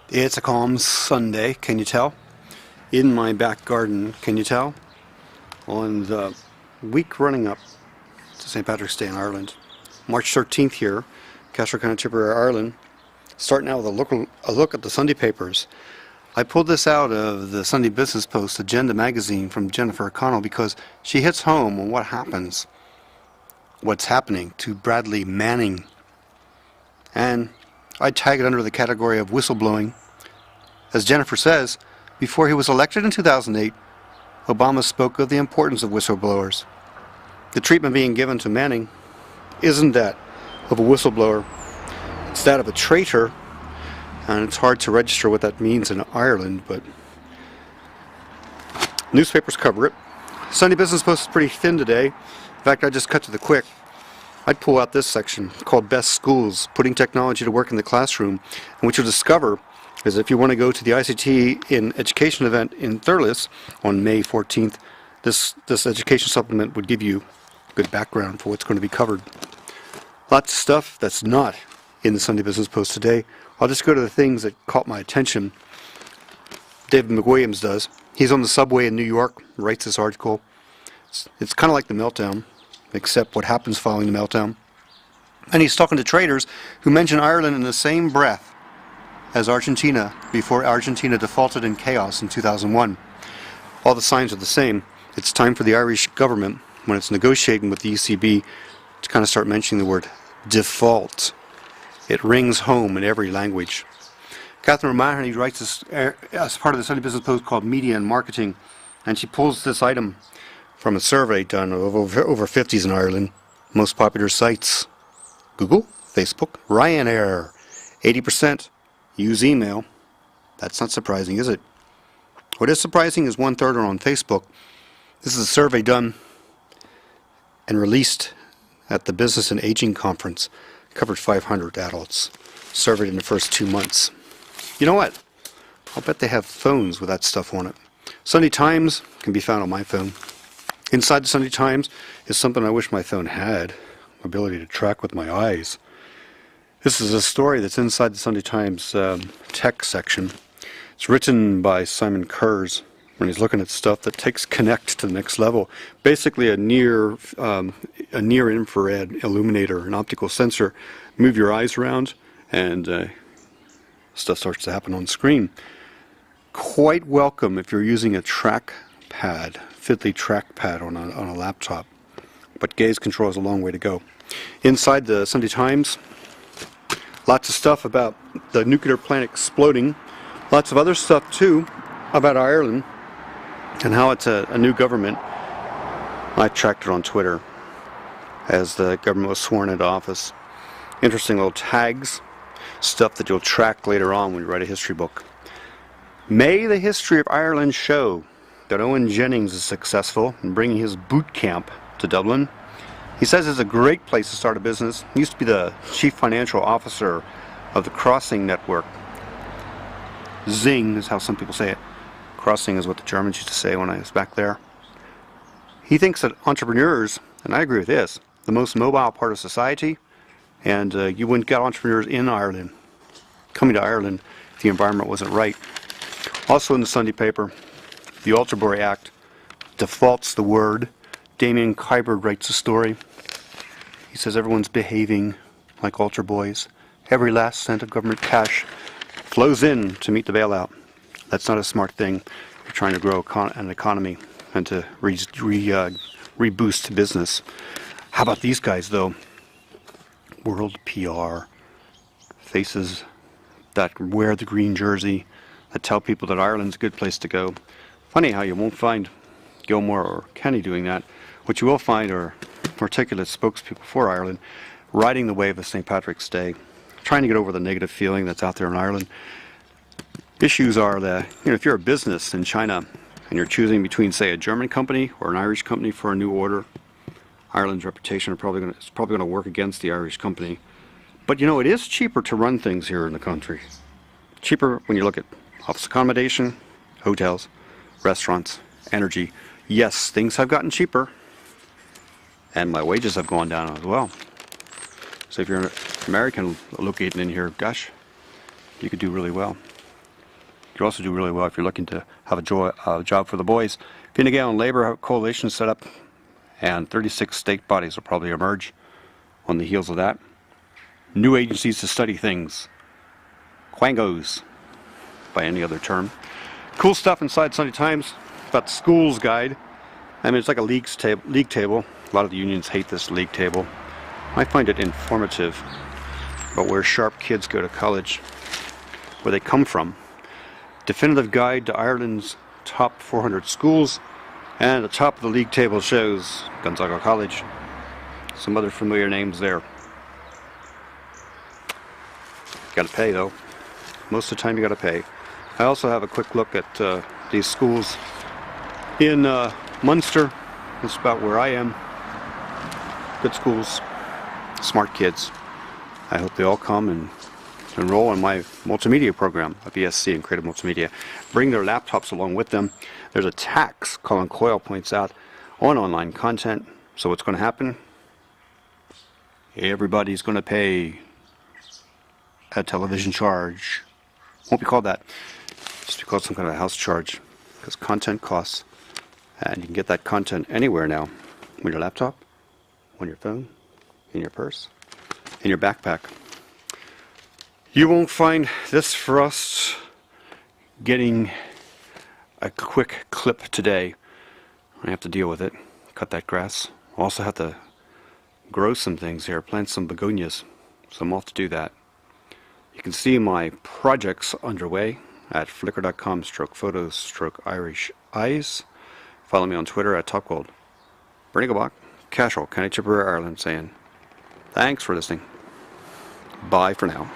It's a calm Sunday, can you tell? In my back garden, can you tell? On the week running up to St. Patrick's Day in Ireland. March 13th here, Castro County, Tipperary, Ireland. Starting out with a look at the Sunday papers. I pulled this out of the Sunday Business Post Agenda magazine from Jennifer O'Connell because she hits home on what's happening to Bradley Manning. And I tag it under the category of whistleblowing. As Jennifer says, before he was elected in 2008, Obama spoke of the importance of whistleblowers. The treatment being given to Manning isn't that of a whistleblower, it's that of a traitor, and it's hard to register what that means in Ireland, but newspapers cover it. Sunday Business Post is pretty thin today. In fact, I just cut to the quick. I'd pull out this section called Best Schools, Putting Technology to Work in the Classroom. And what you'll discover is if you want to go to the ICT in Education event in Thurles on May 14th, this education supplement would give you good background for what's going to be covered. Lots of stuff that's not in the Sunday Business Post today. I'll just go to the things that caught my attention. David McWilliams does. He's on the subway in New York, writes this article. It's kind of like the meltdown, except what happens following the meltdown. And he's talking to traders who mention Ireland in the same breath as Argentina before Argentina defaulted in chaos in 2001. All the signs are the same. It's time for the Irish government, when it's negotiating with the ECB, to kind of start mentioning the word default. It rings home in every language. Catherine O'Mahony writes this as part of the Sunday Business Post called Media and Marketing, and she pulls this item from a survey done of over 50s in Ireland. Most popular sites: Google, Facebook, Ryanair. 80% use email. That's not surprising, is it? What is surprising is 1/3 are on Facebook. This is a survey done and released at the Business and Aging Conference. Covered 500 adults surveyed in the first 2 months. You know what? I'll bet they have phones with that stuff on it. Sunday Times can be found on my phone. Inside the Sunday Times is something I wish my phone had, ability to track with my eyes. This is a story that's inside the Sunday Times tech section. It's written by Simon Kurz when he's looking at stuff that takes Connect to the next level. Basically a near infrared illuminator, an optical sensor. Move your eyes around and stuff starts to happen on screen. Quite welcome if you're using a trackpad, fiddly trackpad on a laptop. But gaze control is a long way to go. Inside the Sunday Times, lots of stuff about the nuclear plant exploding. Lots of other stuff too about Ireland and how it's a new government. I tracked it on Twitter as the government was sworn into office. Interesting little tags, stuff that you'll track later on when you write a history book. May the history of Ireland show that Owen Jennings is successful in bringing his boot camp to Dublin. He says it's a great place to start a business. He used to be the chief financial officer of the Crossing Network. Zing is how some people say it. Crossing is what the Germans used to say when I was back there. He thinks that entrepreneurs, and I agree with this, the most mobile part of society, and you wouldn't get entrepreneurs in Ireland, coming to Ireland, if the environment wasn't right. Also in the Sunday paper, the Alter Act defaults the word. Damien Kyberd writes a story. He says everyone's behaving like altar boys. Every last cent of government cash flows in to meet the bailout. That's not a smart thing. You're trying to grow an economy and to reboost business. How about these guys, though? World PR. Faces that wear the green jersey, that tell people that Ireland's a good place to go. Funny how you won't find Gilmore or Kenny doing that. What you will find are articulate spokespeople for Ireland riding the wave of St. Patrick's Day, trying to get over the negative feeling that's out there in Ireland. Issues are that, if you're a business in China and you're choosing between, say, a German company or an Irish company for a new order, Ireland's reputation is probably going to work against the Irish company. But it is cheaper to run things here in the country. Cheaper when you look at office accommodation, hotels, restaurants, energy. Yes, things have gotten cheaper, and my wages have gone down as well. So if you're an American located in here, gosh, you could do really well. You'd also do really well if you're looking to have a job for the boys. Fine Gael and Labour coalition set up, and 36 state bodies will probably emerge on the heels of that. New agencies to study things. Quangos, by any other term. Cool stuff inside Sunday Times about the schools guide. I mean, it's like a league table. A lot of the unions hate this league table. I find it informative about where sharp kids go to college, where they come from. Definitive guide to Ireland's top 400 schools, and the top of the league table shows Gonzaga College. Some other familiar names there. Gotta pay though. Most of the time you gotta pay. I also have a quick look at these schools in Munster. That's about where I am. Good schools, smart kids. I hope they all come and enroll in my multimedia program, a BSc in Creative Multimedia. Bring their laptops along with them. There's a tax, Colin Coyle points out, on online content. So what's going to happen? Everybody's going to pay a television charge. Won't be called that. Just be called some kind of a house charge, because content costs. And you can get that content anywhere now. On your laptop, on your phone, in your purse, in your backpack. You won't find this for us getting a quick clip today. I have to deal with it. Cut that grass. Also have to grow some things here. Plant some begonias. So I'm off to do that. You can see my projects underway at flickr.com/photos/Irish eyes. Follow me on Twitter at topgold. Bernie Gobach, Cashel, County Tipperary, Ireland, saying thanks for listening. Bye for now.